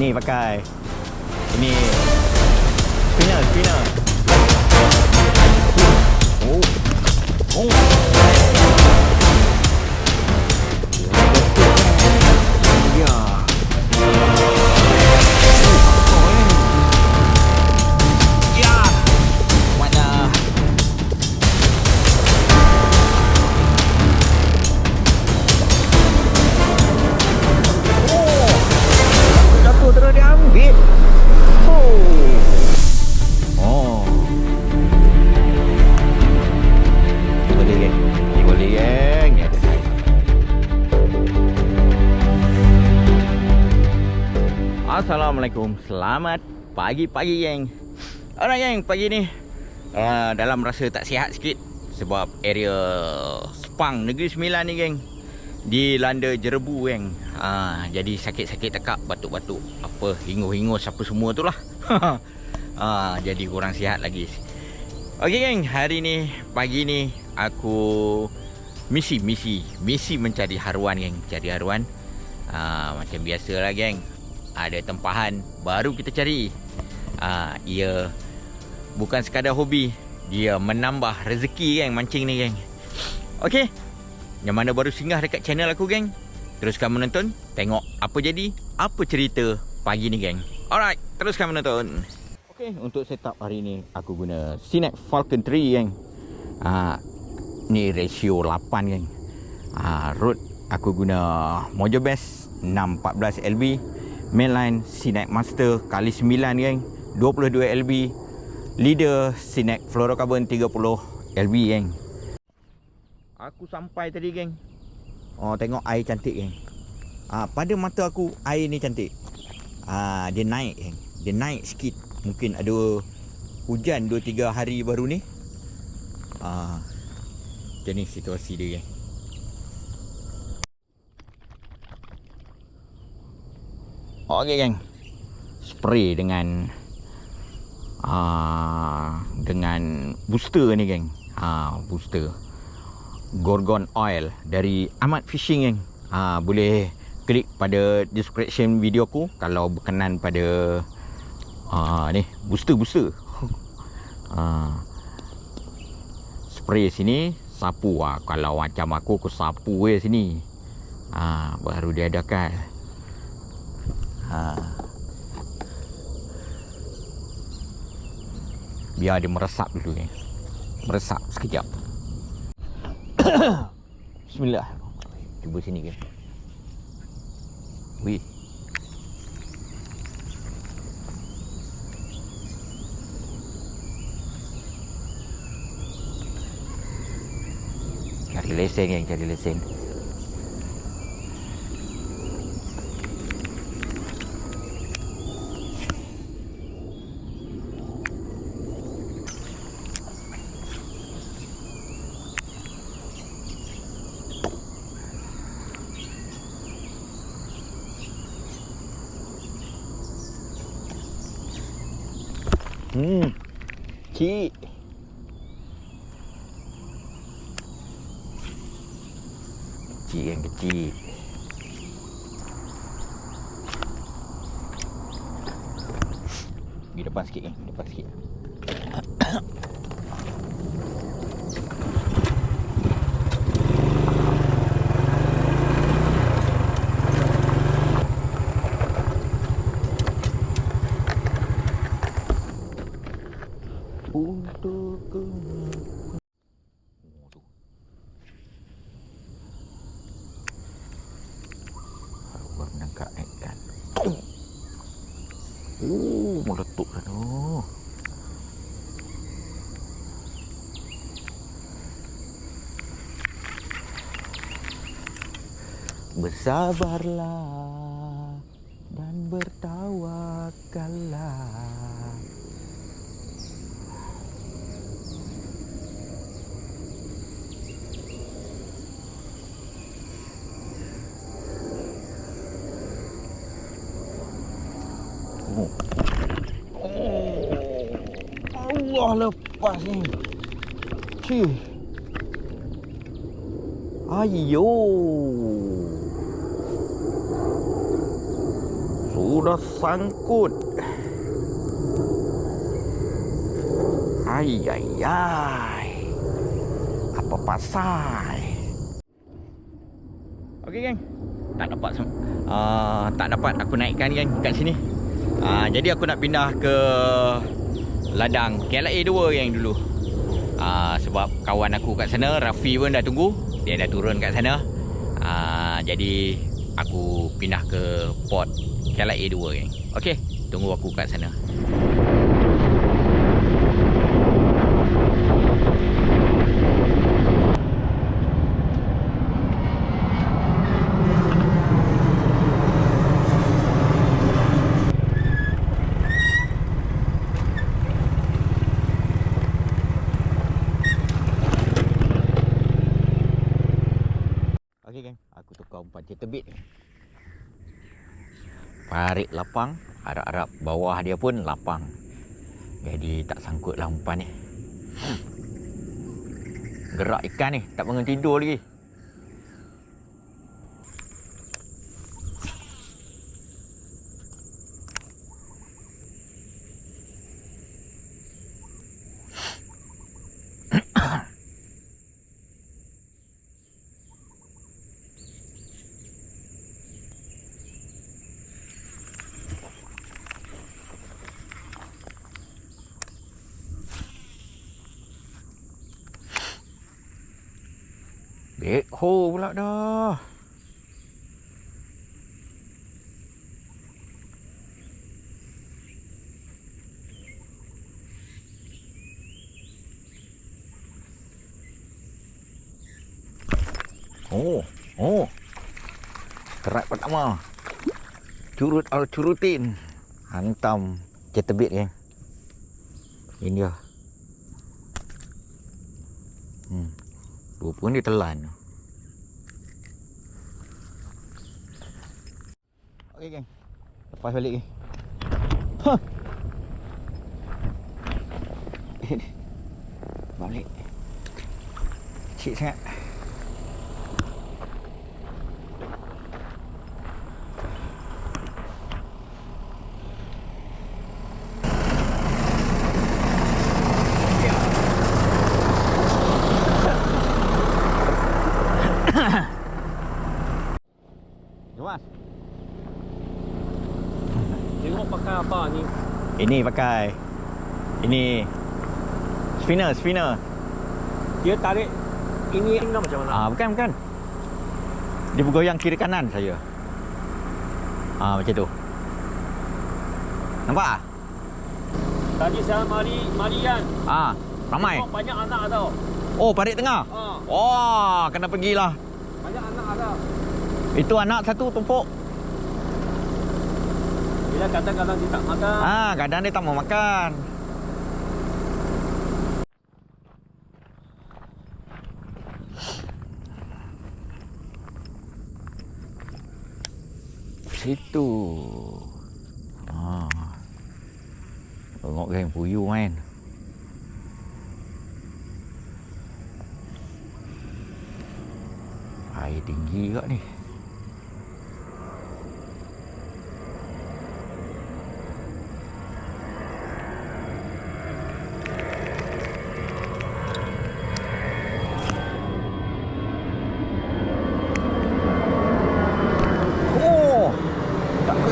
Ni pakai. Ini spinner. Oh. Ya. Ya. Mana? Jatuh terus dia ambil. Oh. Boleh geng. Boleh geng. Ni ada saya. Assalamualaikum. Selamat pagi-pagi geng. Alright geng, pagi ni dalam rasa tak sihat sikit sebab area Sepang Negeri Sembilan ni geng dilanda jerebu geng. Jadi sakit-sakit tekak, batuk-batuk, apa hingus-hingus apa semua tu lah. Jadi kurang sihat lagi. Okey geng, hari ni pagi ni aku misi mencari haruan geng, cari haruan. Macam biasalah geng, ada tempahan baru kita cari. Ia bukan sekadar hobi, dia menambah rezeki geng, mancing ni geng. Okey, yang mana baru singgah dekat channel aku geng, teruskan menonton, tengok apa jadi, apa cerita pagi ni geng. Alright, teruskan menonton. Okey, untuk setup hari ni aku guna Cinex Falcon 3 geng. Ni ratio 8 geng. Rod aku guna Mojo Best 614 LB, mainline Cinex Master kali 9 geng, 22 LB, leader Cinex Fluorocarbon 30 LB geng. Aku sampai tadi geng. Tengok air cantik geng. Pada mata aku air ni cantik. Dia naik geng. Dia naik sikit. Mungkin ada hujan 2-3 hari baru ni. Macam ni situasi dia geng. Okey geng. Spray dengan booster ni geng. Booster Gorgon Oil dari Ahmad Fishing geng. Boleh klik pada description video aku kalau berkenan pada ni booster. Spray sini, sapu. Kalau macam aku sapu sini. Baru dia adakan. Biar dia meresap dulu geng. Meresap sekejap. Bismillah. Cuba sini geng. Wih. Cari lesen geng, cari lesen. Cik. Cik yang kecil. Pergi depan sikit kan, depan sikit. Untuk baru menangkap ikan. Meletup dah tu. Bersabarlah dan bertawakallah. Allah lepas ni. Cih. Ayo. Sudah tersangkut. Ai ai ai. Apa pasal? Okey geng. Tak dapat aku naikkan geng kat sini. Jadi aku nak pindah ke ladang KLIA 2 geng dulu. Sebab kawan aku kat sana, Rafi pun dah tunggu. Dia dah turun kat sana. Jadi aku pindah ke port KLIA 2 geng. Okey, tunggu aku kat sana. Okey geng, aku tukar umpan cetebit. Parit lapang, harap-harap bawah dia pun lapang. Jadi tak sangkutlah umpan ni. Gerak ikan ni, tak bangun tidur lagi. Backhoe pula dah. Oh. Kerat pertama. Curut al-curutin. Hantam cetebit geng. Ini dia. Rupanya dia telan. Okey geng. Lepas balik geng. Balik. Kecil sangat. Mas. Tengok pakai apa ni? Ini pakai. Ini spinner. Dia tarik ini macam mana? Bukan. Dia bergoyang kiri kanan saja. Macam tu. Nampak? Tadi saya mari kan. Ramai. Tengok banyak anak tau. Oh, parit tengah. Wah, kena pergilah. Banyak anak ada. Itu anak satu tumpuk. Bila kadang-kadang dia tak makan. Kadang dia tak mau makan. Situ. Tengok geng, puyuh main. Air tinggi kat ni.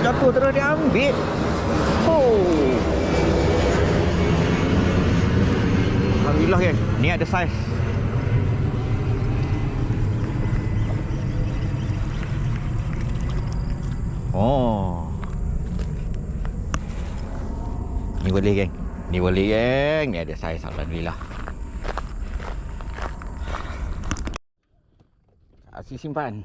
Jatuh terus dia ambil. Alhamdulillah kan. Ni ada saiz. Ni boleh geng. Ni ada saiz, alhamdulillah. Asyik simpan.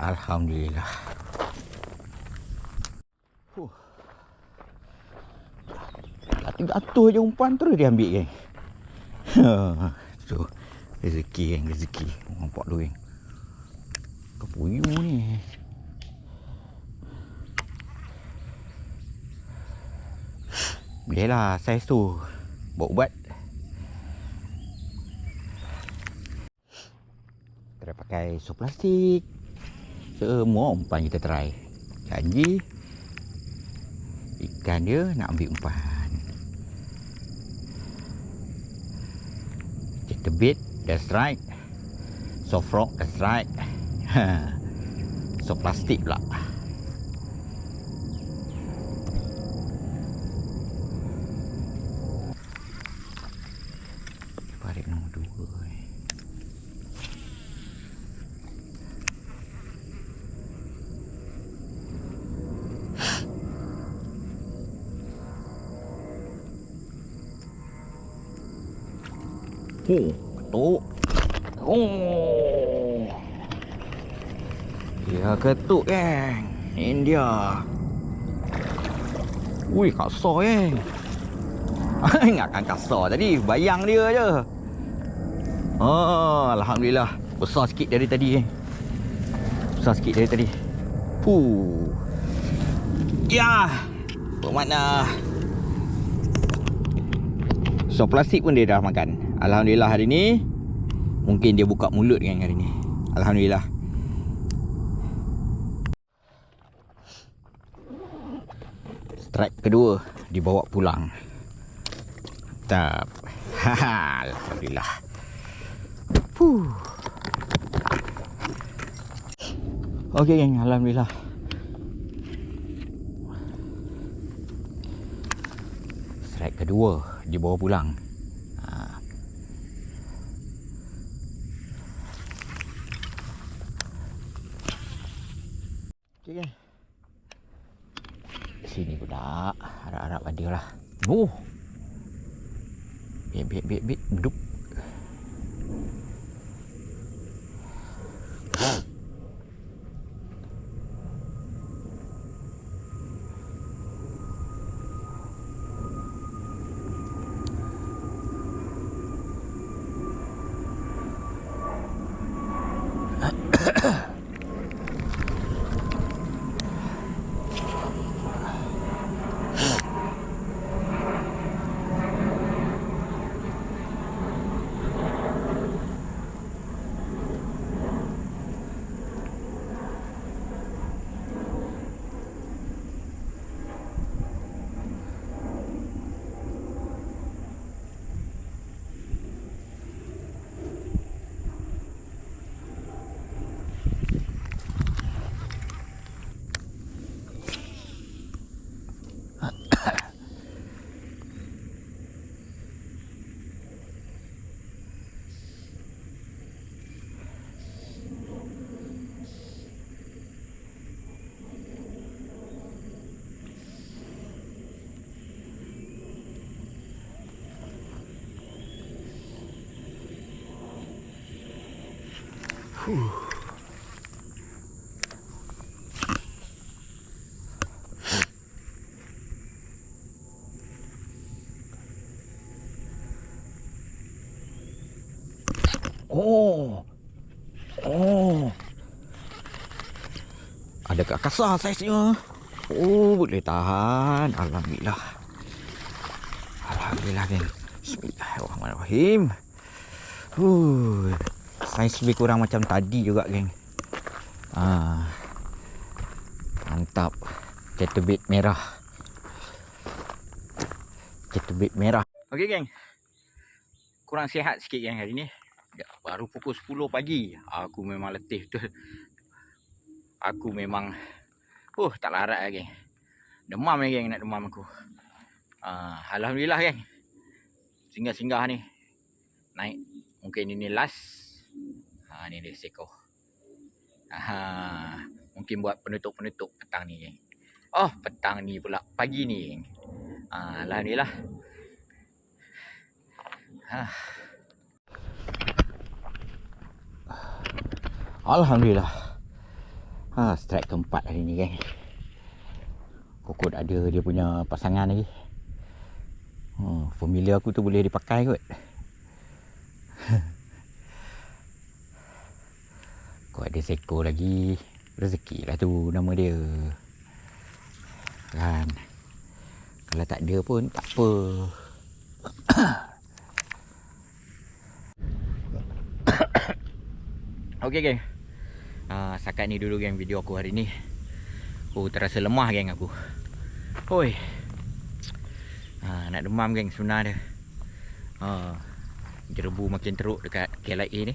Alhamdulillah. Jatuh je umpan terus dia ambil geng. Tu rezeki geng, rezeki. Nampak tu geng. Kepuyuh ni. Boleh lah saiz tu. Buat ubat. Kita dah pakai pakai sop plastik. Semua umpan kita try. Janji ikan dia nak ambil umpan. Check the bait, that's right. Soft rock, that's right. Sop plastik pula. Parit nombor 2 ni. Ketuk. Oh. Dia ketuk geng. Ini dia. Ui, kasar geng. Ingatkan kasar tadi, bayang dia je. Oh, alhamdulillah. Besar sikit dari tadi geng. Besar sikit dari tadi. Ya. Bermakna sop plastik pun dia dah makan. Alhamdulillah hari ni mungkin dia buka mulut kan hari ni. Alhamdulillah. Strike kedua dibawa pulang. Mantap. Alhamdulillah. Okey geng, alhamdulillah. Strike kedua dibawa pulang. Okey kan. Sini pula. Harap-harap ada lah. Oh. Bit. Dup. Oh. Ada kat kasar saiznya. Oh, boleh tahan. Alhamdulillah. Alhamdulillah geng. Bismillahirrahmanirrahim. Saiz lebih kurang macam tadi juga geng. Mantap. Chatterbait merah. Chatterbait merah. Okey geng. Kurang sihat sikit geng hari ni. Baru pukul 10 pagi. Aku memang letih betul. Aku memang tak larat lah geng. Demam ni geng, nak demam aku. Alhamdulillah geng. Singgah-singgah ni. Naik. Mungkin ini last. Ni dia seko. Mungkin buat penutup-penutup petang ni geng. Oh, petang ni pula. Pagi ni geng. Alhamdulillah. Alhamdulillah. Strike keempat hari ni geng. Kokot ada dia punya pasangan lagi. Familiar aku tu boleh dipakai kot. Kau ada seko lagi. Rezeki lah tu nama dia. Kan. Kalau tak ada pun tak apa. Okey geng. Setakat ni dulu geng video aku hari ni. Terasa lemah geng aku. Hoi. Nak demam geng sebenarnya. Jerebu makin teruk dekat KLIA ni.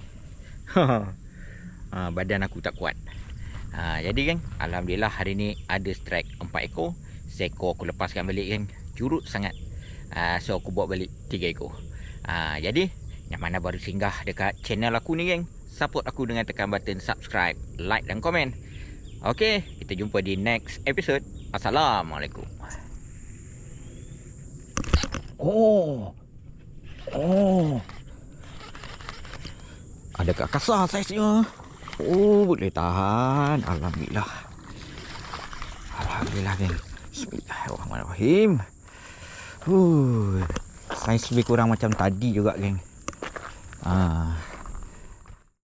Badan aku tak kuat. Jadi geng, alhamdulillah hari ni ada strike 4 ekor. Seekor aku lepaskan balik geng. Curut sangat. So aku bawa balik 3 ekor. Jadi yang mana baru singgah dekat channel aku ni geng, support aku dengan tekan button subscribe, like dan komen. Okey, kita jumpa di next episode. Assalamualaikum. Oh. Ada kat kasar saiznya. Boleh tahan. Alhamdulillah. Alhamdulillah geng. Bismillahirrahmanirrahim. Saiz lebih kurang macam tadi juga geng.